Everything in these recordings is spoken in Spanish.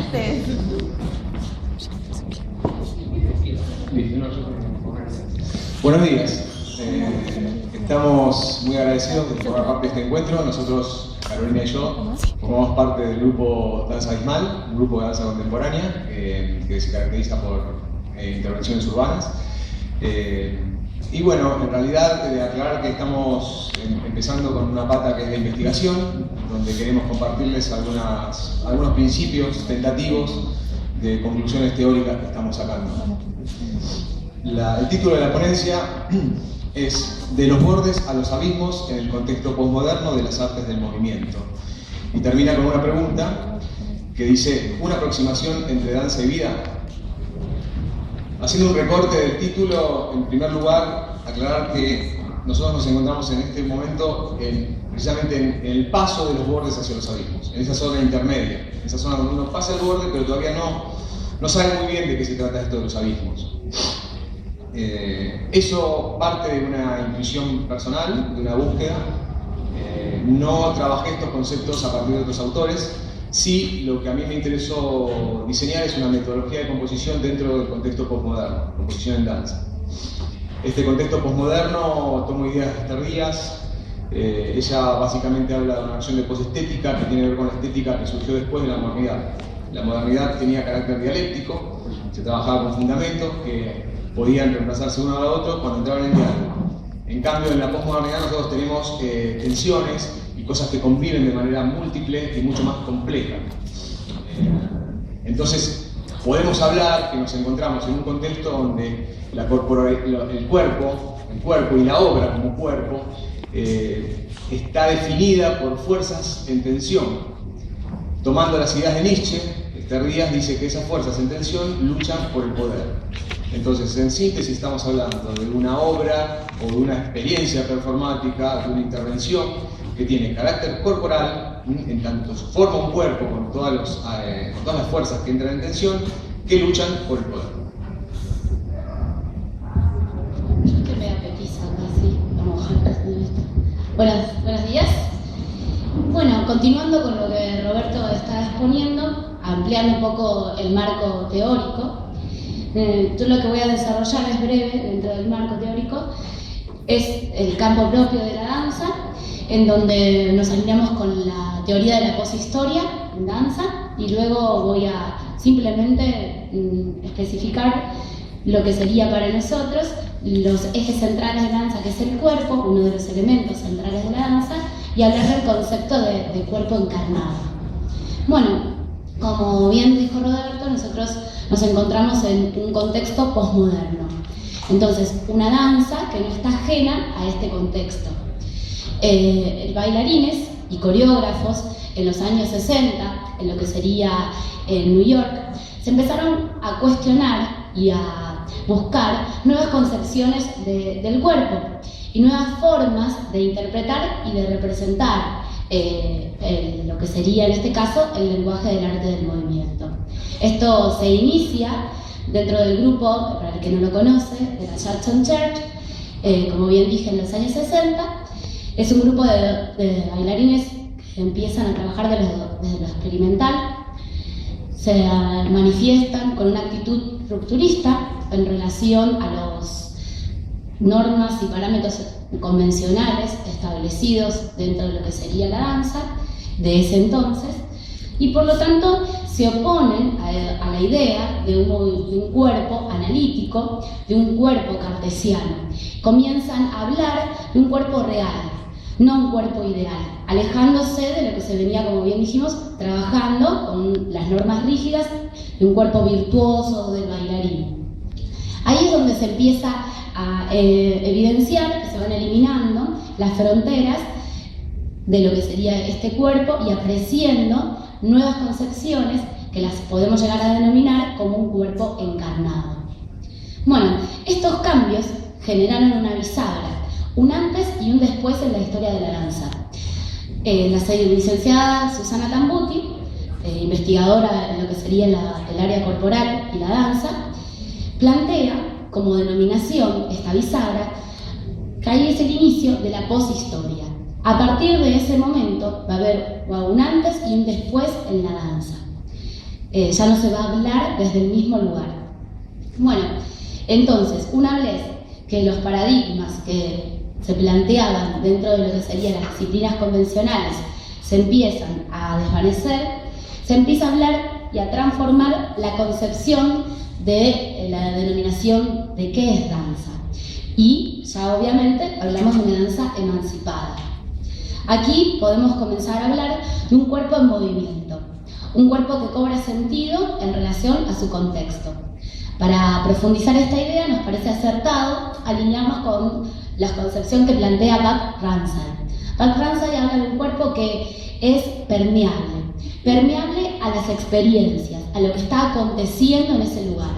ustedes. Buenos días. Estamos muy agradecidos de formar parte de este encuentro. Nosotros, Carolina y yo, formamos parte del grupo Danza Abismal, un grupo de danza contemporánea que se caracteriza por intervenciones urbanas. Y bueno, en realidad, aclarar que estamos empezando con una pata que es de investigación, donde queremos compartirles algunos principios tentativos de conclusiones teóricas que estamos sacando. El título de la ponencia es "De los bordes a los abismos en el contexto posmoderno de las artes del movimiento". Y termina con una pregunta que dice: ¿una aproximación entre danza y vida? Haciendo un recorte del título, en primer lugar, aclarar que nosotros nos encontramos en este momento precisamente en el paso de los bordes hacia los abismos, en esa zona intermedia, en esa zona donde uno pasa el borde, pero todavía no sabe muy bien de qué se trata esto de los abismos. Eso parte de una intuición personal, de una búsqueda. No trabajé estos conceptos a partir de otros autores. Sí, lo que a mí me interesó diseñar es una metodología de composición dentro del contexto posmoderno, composición en danza. Este contexto posmoderno tomo ideas tardías. Ella básicamente habla de una acción de posestética que tiene que ver con la estética que surgió después de la modernidad. La modernidad tenía carácter dialéctico, se trabajaba con fundamentos que podían reemplazarse uno al otro cuando entraban en diálogo. En cambio, en la posmodernidad nosotros tenemos tensiones y cosas que conviven de manera múltiple y mucho más compleja. Entonces, podemos hablar que nos encontramos en un contexto donde el cuerpo y la obra como cuerpo está definida por fuerzas en tensión. Tomando las ideas de Nietzsche, Díaz dice que esas fuerzas en tensión luchan por el poder. Entonces, en síntesis, estamos hablando de una obra o de una experiencia performática, de una intervención que tiene carácter corporal, en tanto forma un cuerpo con todas las fuerzas que entran en tensión, que luchan por el poder. Que me apetiza así, vamos a ver. Buenos días. Bueno, continuando con lo que Roberto está exponiendo, ampliando un poco el marco teórico, yo lo que voy a desarrollar es breve dentro del marco teórico, es el campo propio de la danza, en donde nos alineamos con la teoría de la poshistoria en danza, y luego voy a simplemente especificar lo que sería para nosotros los ejes centrales de danza, que es el cuerpo, uno de los elementos centrales de la danza, y hablar del concepto de cuerpo encarnado. Bueno, como bien dijo Roberto, nosotros nos encontramos en un contexto posmoderno. Entonces, una danza que no está ajena a este contexto. Bailarines y coreógrafos en los años 60, en lo que sería New York, se empezaron a cuestionar y a buscar nuevas concepciones del cuerpo y nuevas formas de interpretar y de representar lo que sería en este caso el lenguaje del arte del movimiento. Esto se inicia dentro del grupo, para el que no lo conoce, de la Jackson Church, como bien dije, en los años 60. Es un grupo de bailarines que empiezan a trabajar desde lo experimental, se manifiestan con una actitud rupturista en relación a las normas y parámetros convencionales establecidos dentro de lo que sería la danza de ese entonces, y por lo tanto se oponen a la idea de un cuerpo analítico, de un cuerpo cartesiano. Comienzan a hablar de un cuerpo real, no un cuerpo ideal, alejándose de lo que se venía, como bien dijimos, trabajando con las normas rígidas de un cuerpo virtuoso del bailarín. Ahí es donde se empieza a evidenciar que se van eliminando las fronteras de lo que sería este cuerpo y apareciendo nuevas concepciones que las podemos llegar a denominar como un cuerpo encarnado. Bueno, estos cambios generaron una bisagra, un antes y un después en la historia de la danza. La licenciada Susana Tambuti, investigadora en lo que sería el área corporal y la danza, plantea como denominación esta bisagra que ahí es el inicio de la poshistoria. A partir de ese momento va a haber un antes y un después en la danza. ya no se va a hablar desde el mismo lugar. Bueno, entonces, una vez que los paradigmas que se planteaban dentro de lo que serían las disciplinas convencionales se empiezan a desvanecer, se empieza a hablar y a transformar la concepción de la denominación de qué es danza. Y ya obviamente hablamos de una danza emancipada. Aquí podemos comenzar a hablar de un cuerpo en movimiento, un cuerpo que cobra sentido en relación a su contexto. Para profundizar esta idea nos parece acertado alinearnos con la concepción que plantea Pat Ramsay. Pat Ramsay habla de un cuerpo que es permeable a las experiencias, a lo que está aconteciendo en ese lugar.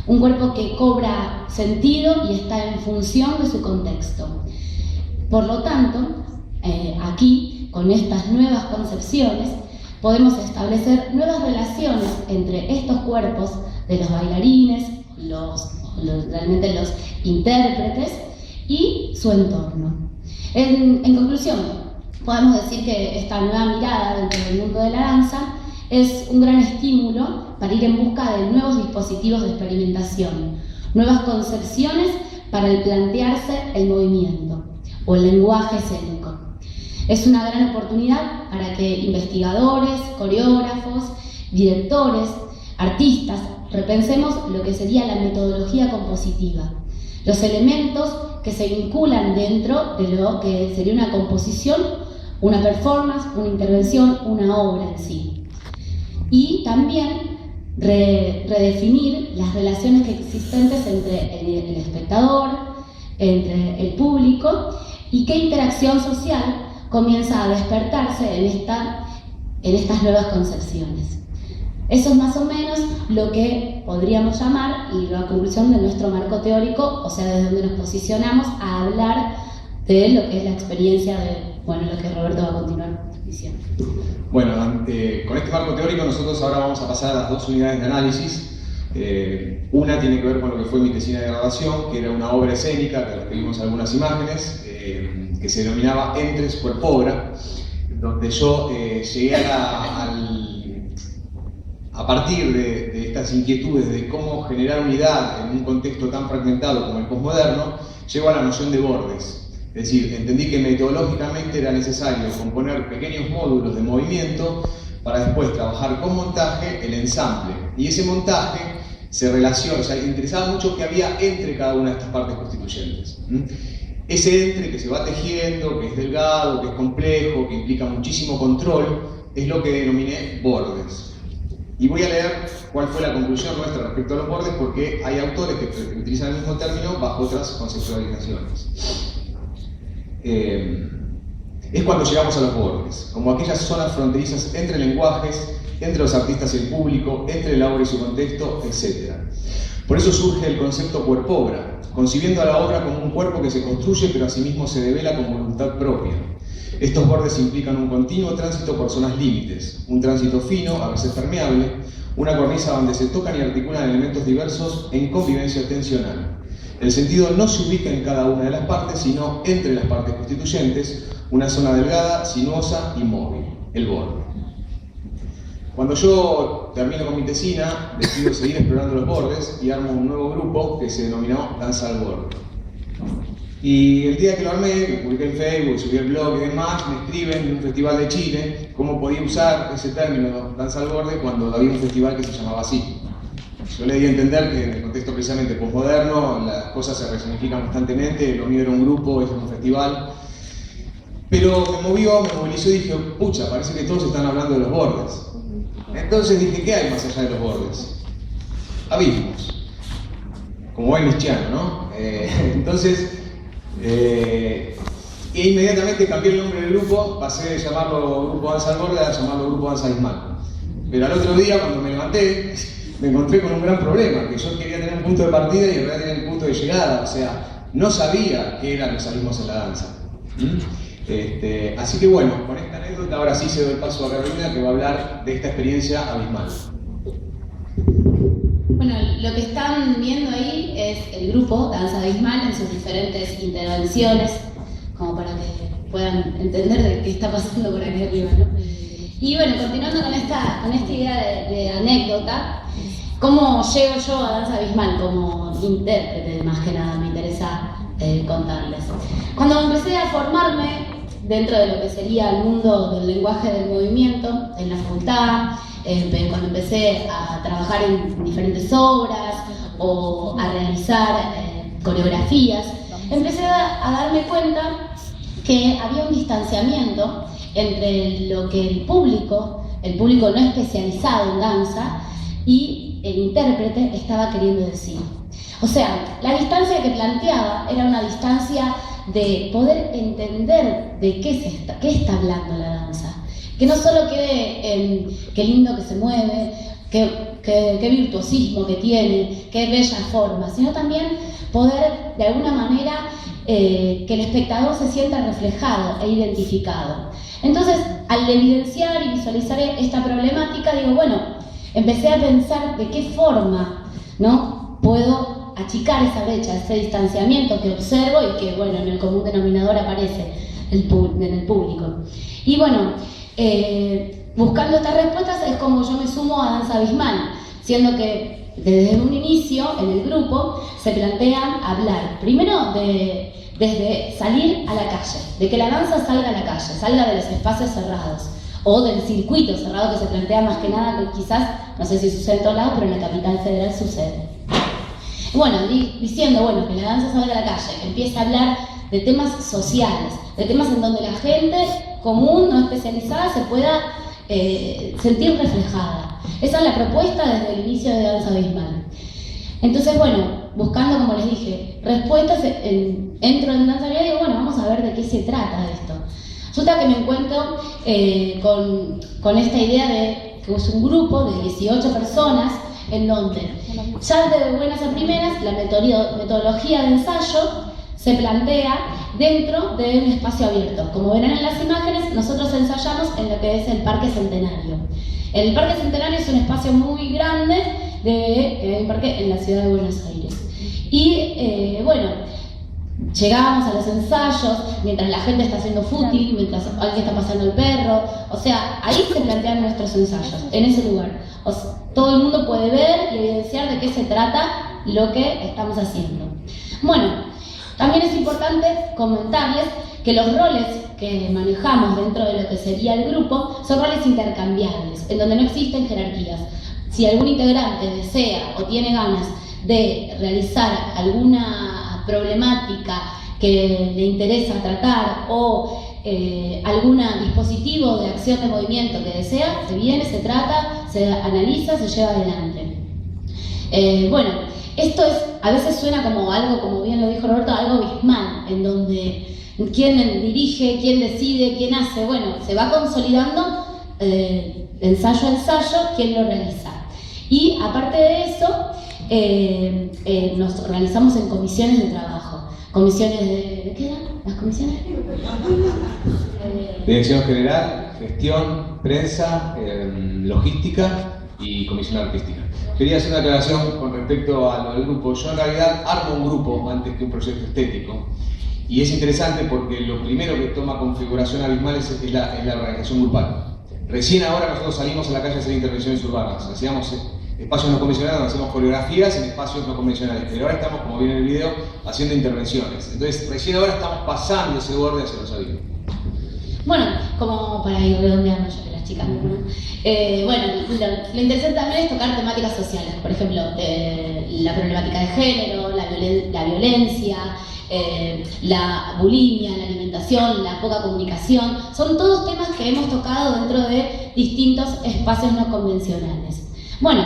Un cuerpo que cobra sentido y está en función de su contexto. Por lo tanto, aquí, con estas nuevas concepciones, podemos establecer nuevas relaciones entre estos cuerpos de los bailarines, realmente los intérpretes y su entorno. En conclusión, podemos decir que esta nueva mirada dentro del mundo de la danza es un gran estímulo para ir en busca de nuevos dispositivos de experimentación, nuevas concepciones para el plantearse el movimiento o el lenguaje escénico. Es una gran oportunidad para que investigadores, coreógrafos, directores, artistas, repensemos lo que sería la metodología compositiva, los elementos que se vinculan dentro de lo que sería una composición, una performance, una intervención, una obra en sí. Y también redefinir las relaciones existentes entre el espectador, entre el público, y qué interacción social comienza a despertarse en estas nuevas concepciones. Eso es más o menos lo que podríamos llamar, y la conclusión de nuestro marco teórico, o sea, desde donde nos posicionamos a hablar de lo que es la experiencia de, lo que Roberto va a continuar diciendo. Bueno, con este marco teórico nosotros ahora vamos a pasar a las dos unidades de análisis. Una tiene que ver con lo que fue mi tesina de graduación, que era una obra escénica, de la que vimos algunas imágenes, que se denominaba Entres Cuerpo Obra, donde yo llegué a partir de estas inquietudes de cómo generar unidad en un contexto tan fragmentado como el posmoderno, llego a la noción de bordes. Es decir, entendí que metodológicamente era necesario componer pequeños módulos de movimiento para después trabajar con montaje el ensamble. Y ese montaje se relaciona, interesaba mucho qué había entre cada una de estas partes constituyentes. Ese entre que se va tejiendo, que es delgado, que es complejo, que implica muchísimo control, es lo que denominé bordes. Y voy a leer cuál fue la conclusión nuestra respecto a los bordes, porque hay autores que utilizan el mismo término bajo otras conceptualizaciones. Es cuando llegamos a los bordes, como aquellas zonas fronterizas entre lenguajes, entre los artistas y el público, entre la obra y su contexto, etc. Por eso surge el concepto cuerpo-obra, concibiendo a la obra como un cuerpo que se construye pero asimismo se devela con voluntad propia. Estos bordes implican un continuo tránsito por zonas límites, un tránsito fino, a veces permeable, una cornisa donde se tocan y articulan elementos diversos en convivencia tensional. El sentido no se ubica en cada una de las partes, sino entre las partes constituyentes, una zona delgada, sinuosa y móvil, el borde. Cuando yo termino con mi tesina, decido seguir explorando los bordes y armo un nuevo grupo que se denominó Danza al Borde. Y el día que lo armé, que publiqué en Facebook, subí el blog y demás, me escriben de un festival de Chile cómo podía usar ese término, Danza al Borde, cuando había un festival que se llamaba así. Yo le di a entender que en el contexto precisamente posmoderno las cosas se resignifican constantemente, lo mío era un grupo, eso era un festival. Pero me movilizó y dije, pucha, parece que todos están hablando de los bordes. Entonces dije, ¿qué hay más allá de los bordes? Abismos. Como buen nietzscheano, ¿no? E inmediatamente cambié el nombre del grupo, pasé de llamarlo Grupo Danza al Borde a llamarlo Grupo Danza Abismal. Pero al otro día, cuando me levanté, me encontré con un gran problema, que yo quería tener un punto de partida y en realidad tenía un punto de llegada, o sea, no sabía qué eran los abismos en la danza. Así que bueno, con esta anécdota ahora sí cedo el paso a Carolina, que va a hablar de esta experiencia abismal. Bueno, lo que están viendo ahí es el grupo Danza Abismal en sus diferentes intervenciones, como para que puedan entender de qué está pasando por aquí arriba, ¿no? Y bueno, continuando con esta idea de anécdota, ¿cómo llego yo a Danza Abismal como intérprete? Más que nada me interesa contarles. Cuando empecé a formarme dentro de lo que sería el mundo del lenguaje del movimiento, en la facultad, cuando empecé a trabajar en diferentes obras o a realizar coreografías, empecé a darme cuenta que había un distanciamiento entre lo que el público no especializado en danza, y el intérprete estaba queriendo decir. O sea, la distancia que planteaba era una distancia de poder entender de qué está hablando la danza. Que no solo quede en qué lindo que se mueve, qué virtuosismo que tiene, qué bella forma, sino también poder, de alguna manera, que el espectador se sienta reflejado e identificado. Entonces, al evidenciar y visualizar esta problemática, digo, bueno, empecé a pensar de qué forma, ¿no?, puedo achicar esa brecha, ese distanciamiento que observo y que, bueno, en el común denominador aparece en el público. Y bueno, buscando estas respuestas es como yo me sumo a Danza Abismal, siendo que desde un inicio en el grupo se plantean hablar primero desde salir a la calle, de que la danza salga a la calle, salga de los espacios cerrados o del circuito cerrado que se plantea más que nada, que quizás, no sé si sucede en todos lados, pero en la capital federal sucede. Bueno, diciendo, bueno, que la danza salga a la calle, que empiece a hablar de temas sociales, de temas en donde la gente común, no especializada, se pueda sentir reflejada. Esa es la propuesta desde el inicio de Danza Abismal. Entonces, bueno, buscando, como les dije, respuestas, entro en Danza Abismal y digo, bueno, vamos a ver de qué se trata esto. Resulta que me encuentro con esta idea de que es un grupo de 18 personas en donde ya de buenas a primeras la metodología de ensayo se plantea dentro de un espacio abierto. Como verán en las imágenes, nosotros ensayamos en lo que es el Parque Centenario. El Parque Centenario es un espacio muy grande que hay un parque en la ciudad de Buenos Aires. Y bueno, llegábamos a los ensayos mientras la gente está haciendo footing, mientras alguien está pasando el perro. O sea, ahí se plantean nuestros ensayos, en ese lugar. O sea, todo el mundo puede ver y evidenciar de qué se trata lo que estamos haciendo. Bueno, también es importante comentarles que los roles que manejamos dentro de lo que sería el grupo son roles intercambiables, en donde no existen jerarquías. Si algún integrante desea o tiene ganas de realizar alguna problemática que le interesa tratar o algún dispositivo de acción de movimiento que desea, se viene, se trata, se analiza, se lleva adelante. Bueno, esto a veces suena como algo, como bien lo dijo Roberto, algo abismal, en donde quién dirige, quién decide, quién hace, bueno, se va consolidando ensayo a ensayo quién lo realiza. Y aparte de eso, nos organizamos en comisiones de trabajo. Comisiones ¿de qué eran las comisiones? Dirección General, Gestión, Prensa, Logística y Comisión Artística. Quería hacer una aclaración con respecto a lo del grupo. Yo en realidad armo un grupo antes que un proyecto estético. Y es interesante porque lo primero que toma configuración abismal es la organización grupal. Recién ahora nosotros salimos a la calle a hacer intervenciones urbanas. Hacíamos espacios no convencionales, hacemos coreografías en espacios no convencionales. Pero ahora estamos, como viene en el video, haciendo intervenciones. Entonces, recién ahora estamos pasando ese borde hacia los abismos. Bueno, como para ir redondeando ya que las chicas, ¿no? Bueno, lo interesante también es tocar temáticas sociales. Por ejemplo, la problemática de género, la violencia, la bulimia, la alimentación, la poca comunicación. Son todos temas que hemos tocado dentro de distintos espacios no convencionales. Bueno,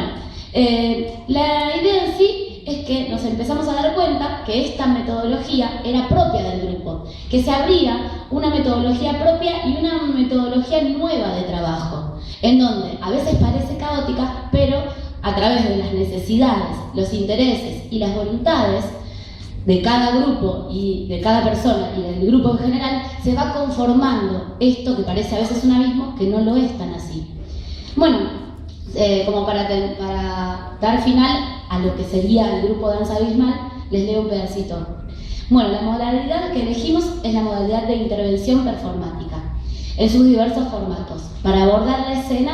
la idea en sí es que nos empezamos a dar cuenta que esta metodología era propia del grupo, que se abría una metodología propia y una metodología nueva de trabajo, en donde a veces parece caótica, pero a través de las necesidades, los intereses y las voluntades de cada grupo y de cada persona y del grupo en general, se va conformando esto que parece a veces un abismo, que no lo es tan así. Bueno, como para dar final a lo que sería el grupo Danza Abismal, les leo un pedacito. Bueno, la modalidad que elegimos es la modalidad de intervención performática. en sus diversos formatos, para abordar la escena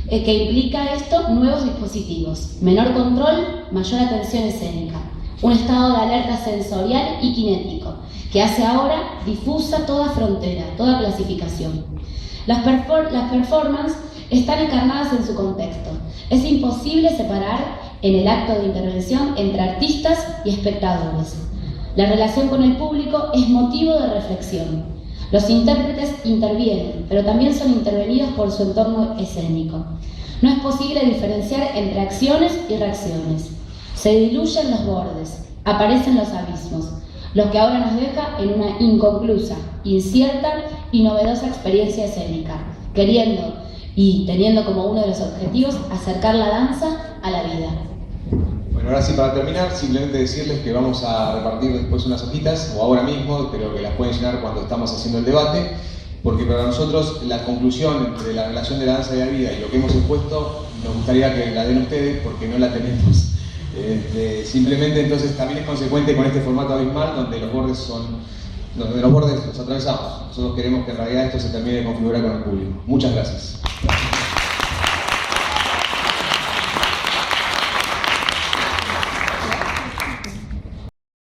que implica esto nuevos dispositivos, menor control, mayor atención escénica, un estado de alerta sensorial y kinético, que hace ahora difusa toda frontera, toda clasificación. Las performances están encarnadas en su contexto. Es imposible separar en el acto de intervención entre artistas y espectadores. La relación con el público es motivo de reflexión. Los intérpretes intervienen, pero también son intervenidos por su entorno escénico. No es posible diferenciar entre acciones y reacciones. Se diluyen los bordes, aparecen los abismos, lo que ahora nos deja en una inconclusa, incierta y novedosa experiencia escénica, queriendo y teniendo como uno de los objetivos acercar la danza a la vida. Bueno, ahora sí, para terminar, simplemente decirles que vamos a repartir después unas hojitas, o ahora mismo, pero que las pueden llenar cuando estamos haciendo el debate, porque para nosotros la conclusión entre la relación de la danza y la vida y lo que hemos expuesto, nos gustaría que la den ustedes, porque no la tenemos. Simplemente entonces también es consecuente con este formato abismal donde los bordes los atravesamos. Nosotros queremos que en realidad esto se termine de configurar con el público. Muchas gracias.